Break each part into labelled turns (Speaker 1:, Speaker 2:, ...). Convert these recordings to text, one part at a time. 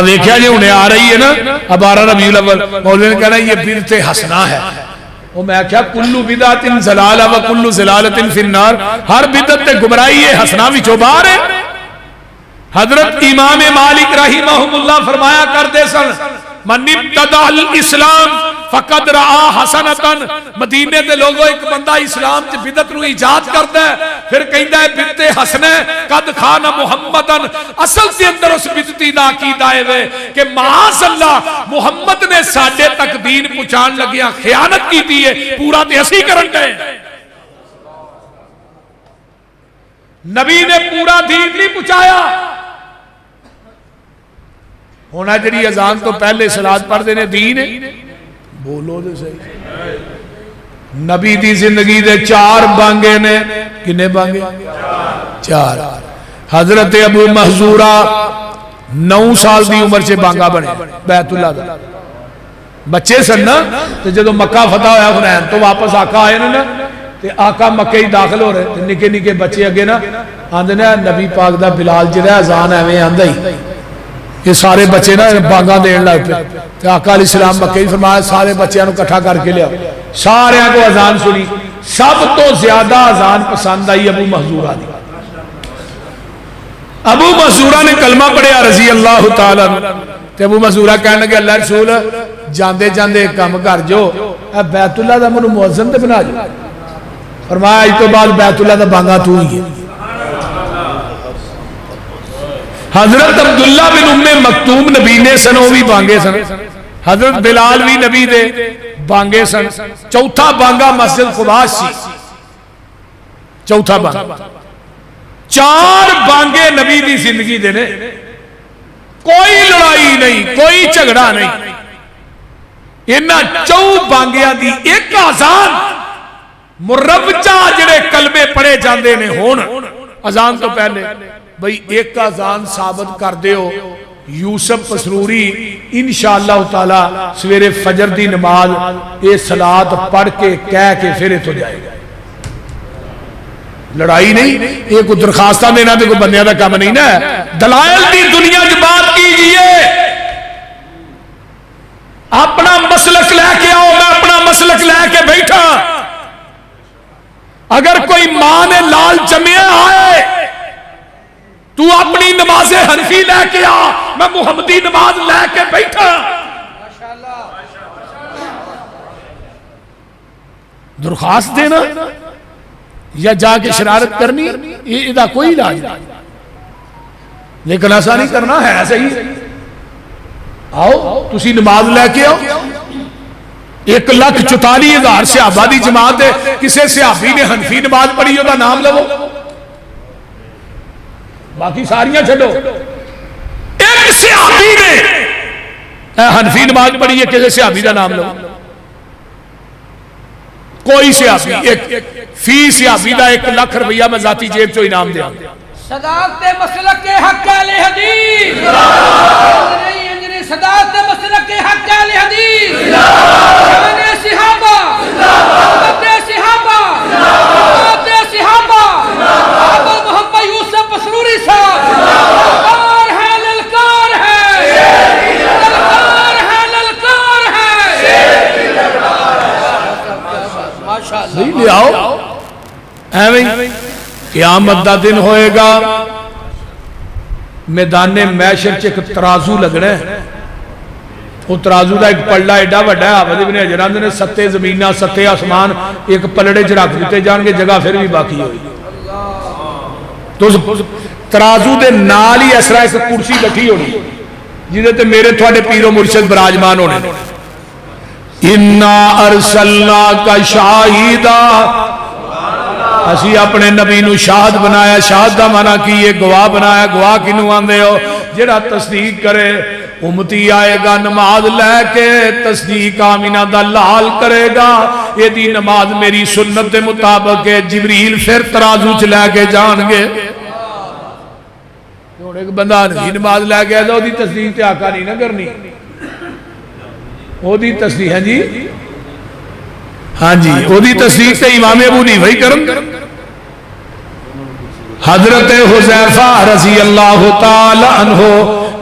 Speaker 1: دیکھا جی انہیں آ رہی ہے نا 12 ربیع الاول، مولوی نے کہنا یہ بدعت حسنہ ہے. وہ میں کیا کلو بدعت ضلالہ و کلو ضلالۃ فی النار، ہر بدعت گمراہی ہے حسنہ وچوں باہر ہے. حضرت امام مالک رحمہ اللہ فرمایا کرتے سن من ابتدع الاسلام فقد رعا حسنتن. مدینے دے لوگوں ایک بندہ اسلام چ بدعت نو ایجاد کرتا ہے پھر کہندا ہے بدعت حسنہ قد خان محمدن. اصل دے اندر اس بدعتی دا عقیدہ ہے کہ معاذ اللہ محمد نے ساڈے تک دین پہنچان لگیا خیانت کیتی ہے، پورا تے اسی کرن گئے. نبی نے پورا دین نہیں پہنچایا. ہونا جڑی اذان تو پہلے صلاۃ پڑھ دینے دین ہے، بولو دے صحیح. نبی دی زندگی دے 4 بانگے نے، کنے بانگے؟ 4. حضرت ابو محذورہ 9 سال دی عمر سے بانگا بنے بیت اللہ دا. بچے سن نا، تو جدو مکہ فتح ہویا حنین تو واپس آقا آئے نا، تے آقا مکہ ہی داخل ہو رہے تے نکے نکے بچے اگے نا آندے نا نبی پاک دا بلال جڑا اذان ایویں آندا ہی. یہ سارے بچے نا بانگاں دین لگ پے تے آقا علیہ السلام مکہ ہی فرمایا سارے بچیاں نو اکٹھا کر کے لیا. سارے کو اذان سنی. سب تو زیادہ اذان پسند آئی ابو محذورہ دی. ابو محذورہ نے کلمہ پڑھیا رضی اللہ تعالیٰ تے ابو محذورہ کہنے لگے اللہ رسول جاندے جاندے کم کر جو اے بیت اللہ دا منو مؤذن تے بنا جو. فرمایا اج تو بعد بیت اللہ دا بانگا تو ہی ہے. حضرت عبداللہ بن ام مکتوم نبی نے سن، وہ بھی بانگے سن. حضرت بلال بھی نبی دے بانگے سن. چوتھا بانگا مسجد قباء سی. چوتھا بانگا. 4 بانگے نبی دی زندگی دے نے. کوئی لڑائی نہیں، کوئی جھگڑا نہیں. انہاں 4 بانگیاں دی ایک اذان مروجہ جڑے کلمے پڑھے جاندے نے ہون اذان تو پہلے بھئی ایک اذان ثابت کر دے ہو. یوسف پسروری انشاءاللہ تعالی سویرے فجر دی نماز اے صلاۃ پڑھ کے کہہ کے پھر تو جائے گا. لڑائی نہیں، ایک درخواستہ دینا تو کوئی بندیاں دا کام نہیں نا. دلائل دی دنیا کی بات کیجئے. اپنا مسلک لے کے آؤ، میں اپنا مسلک لے کے بیٹھا. اگر کوئی ماں نے لال جمعہ آئے تو اپنی نماز حنفی لے کے آ، میں محمدی نماز لے کے بیٹھا. درخواست دینا یا جا کے شرارت کرنی یہ کوئی علاج نہیں، لیکن ایسا نہیں کرنا ہے. صحیح آؤ تسی نماز لے کے آؤ. 1,44,000 صحابہ دی جماعت ہے. کسے صحابی نے حنفی نماز پڑھی ہو دا نام لو، باقی ساریاں چھڑو. ایک صحابی نے حنفی نماز پڑھی ہے، کسے صحابی دا نام لو. کوئی صحابی ایک فی صحابی دا 1,00,000 روپیہ میں ذاتی جیب چو انعام دیا.
Speaker 2: صداقت مسلک حق اہل حدیث، صداقت مسلک حق اہل حدیث، شان صحابہ، محبت صحابہ، محبت صحابہ. ابو محمد یوسف پسروری صاحب للکار ہے، للکار ہے، للکار ہے، للکار ہے.
Speaker 1: ماشاءاللہ لے آؤ. ایویں قیامت دا دن ہوئے گا، میدان محشر چ ایک ترازو لگنا ہے. وہ ترازو دا ایک پلڑا ایڈا وڈا ہے. حافظ ابن حجر نے 7 زمیناں 7 آسمان ایک پلڑے چ رکھ دیتے جان گے، جگہ پھر بھی باقی ہوئی. تو ترازو دے نال ہی اس طرح ایک کرسی بیٹھی ہونی جہدے تے میرے تھوڑے پیر و مرشد براجمان ہونے. اِنَّا أَرْسَلْنَاكَ شَاهِدًا، اسی اپنے نبی نو شاہد بنایا. شاہد دا معنی کی یہ گواہ بنایا. گواہ کنوں آندے ہو؟ جڑا تصدیق کرے. امتی آئے گا نماز لے کے، تصدیق آمینہ دا لال کرے گا یہ دی نماز میری سنت دے مطابق ہے. جبریل پھر ترازو چ لے کے جان گے. ایک بندہ نہیں نماز لے کے آئے دی تصدیق تے آقا نہیں نہ کرنی. وہ دی تصدیق ہے جی، ہاں جی، وہ دی تصدیق تے امام ابو حنیفہ ہی کرن. حضرت حذیفہ رضی اللہ تعالی عنہ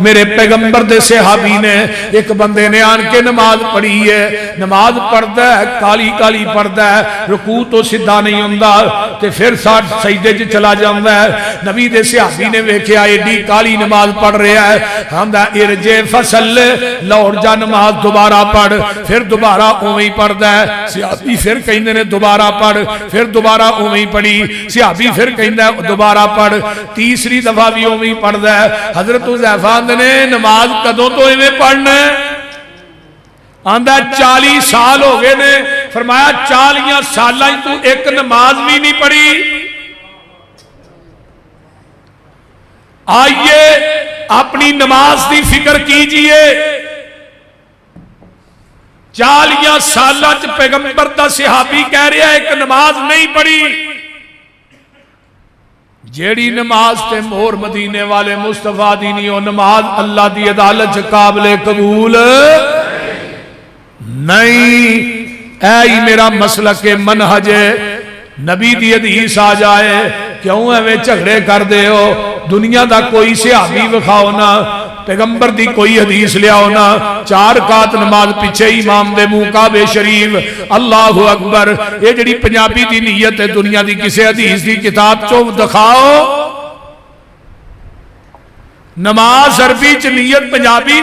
Speaker 1: میرے پیغمبر دے صحابی نے ایک بندے نے آن کے نماز پڑھی ہے، نماز پڑھتا ہے کالی کالی پڑھتا ہے، رکوع تو سیدھا نہیں ہوندا تے پھر سجدے چ چلا جاندا ہے۔ نبی دے صحابی نے ویکھیا ایڈی کالی نماز پڑھ رہا ہے، آندا ارجع فصل، لوٹ جا نماز دوبارہ پڑھ، پھر دوبارہ اوویں پڑھدا ہے۔ صحابی پھر کہندے نے دوبارہ پڑھ، پھر دوبارہ اوویں پڑھی، صحابی پھر کہندا ہے دوبارہ پڑھ، تیسری دفعہ بھی اوویں پڑھدا ہے۔ حضرت حذیفہ نے نماز کدوں تو ایویں پڑھنا ہے؟ آندا 40 سال ہو گئے نے، فرمایا 40 سالاں تو ایک نماز بھی نہیں پڑھی۔ آئیے اپنی نماز کی فکر کیجئے، 40 سالاں پیغمبر دا صحابی کہہ رہا ہے ایک نماز نہیں پڑھی۔ جیڑی نماز تے مہر مدینے والے مصطفیٰ دی نہیں، وہ نماز اللہ دی عدالت قابل قبول نہیں۔ اے میرا مسلک منہج ہے، نبی دی حدیث آ جائے کیوں ایویں جھگڑے کر دے ہو؟ دنیا دا کوئی صحابی وکھاؤ نا، پیغمبر دی کوئی حدیث لیاؤ نا، 4 رکعت نماز پیچھے امام دے منہ کعبے شریف، اللہ اکبر۔ یہ جڑی پنجابی دی نیت ہے دنیا دی کسے حدیث دی کتاب چو دکھاؤ۔ نماز عربی چ نیت پنجابی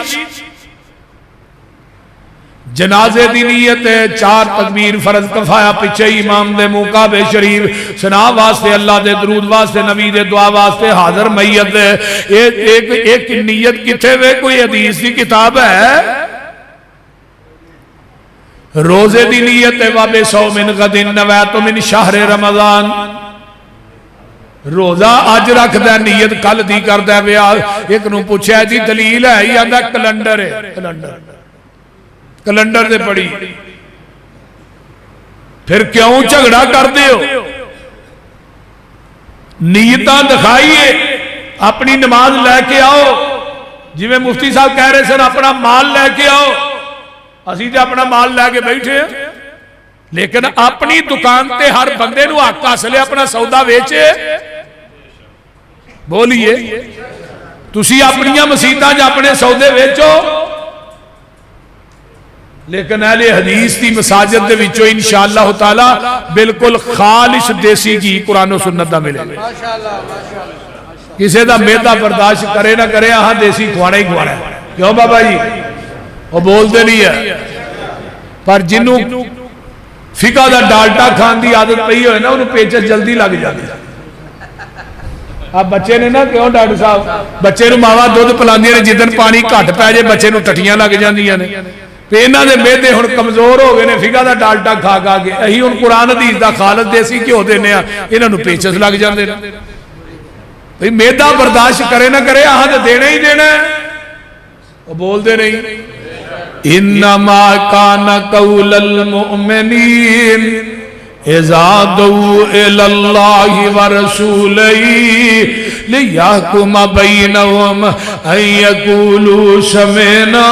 Speaker 1: جنازے دی نیت ہے، 4 تکبیر فرض کفایا پیچھے امام دے منہ کعبے شریف، سنا واسطے اللہ دے درود واسطے نبی دے دعا واسطے حاضر میت ہے۔ ایک نیت کتھے وے کوئی حدیث دی کتاب ہے؟ روزے دی نیت ہے وابے سو من غدن نویت من شہر رمضان، روزہ اج رکھ دے نیت کل دی کر دے ویا۔ ایک نو پوچھا جی دلیل ہے، یہ آندہ کلنڈر ہے، کلنڈر دے پڑھی، پھر کیوں جھگڑا کر دے ہو؟ نیتاں دکھائیے، اپنی نماز لے کے آؤ، جی میں مفتی صاحب کہہ رہے سن اپنا مال لے کے آؤ، اسی تے اپنا مال لے کے بیٹھے ہیں، لیکن اپنی دکان تے ہر بندے نو حق حاصل ہے اپنا سودا ویچے۔ بولیے تسی اپنیاں مسیتاں جا اپنے سودے ویچو، لیکن اہل حدیث دی مساجد دے وچوں انشاءاللہ تعالی بالکل خالص دیسی گھی قرآن و سنت دا ملے گا۔ کسے دا میدا برداشت کرے نہ کرے، ہاں دیسی کھوانا ہی کھوانا ہے۔ کیوں بابا جی؟ وہ بولتے نہیں ہے، پر جنوں فقہ دا ڈالٹا کھان دی عادت پئی ہوئے نا انہوں پیچس جلدی لگ جاتی۔ اب بچے نے نا کیوں ڈاکٹر صاحب بچے نو ماوا دودھ پلاندیاں نے، جدن پانی گھٹ پے جے بچے نو ٹٹیاں لگ جاندیاں نے، تے انہاں دے میدے ہن کمزور ہو گئے نے فقہ دا ڈالٹا کھا کھا کے، اہی ہن قرآن حدیث دا خالص دیسی گھیو دینے آ، انہاں نو پیچس لگ جاندے نے۔ بھئی میدا برداشت کرے نہ کرے، آہاں تے دینا ہی دینا ہے، وہ بول دے نہیں۔ انما کان قول المؤمنین اذا دعوا الی اللہ ورسولہ لیحکم بینہم ان یقولوا سمعنا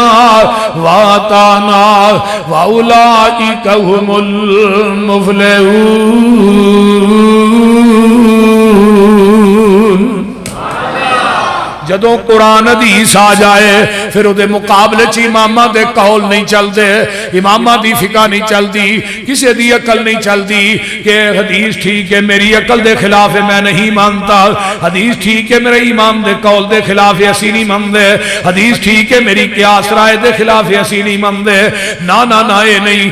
Speaker 1: واطعنا واولئک ھم المفلحون۔ جدوں قرآن حدیث آ جائے پھر وہ دے مقابلے چ امامہ دے قول نہیں چل دے، امامہ دی فقہ نہیں چل دی، کسی دی عقل نہیں چل دی کہ حدیث ٹھیک ہے میری عقل دے خلاف ہے میں نہیں مانتا، حدیث ٹھیک ہے میرے امام دے قول دے خلاف ہے اسی نہیں مانتے، حدیث ٹھیک ہے میری قیاس رائے دے خلاف ہے اسی نہیں مانتے۔ نا نا نا، اے نہیں۔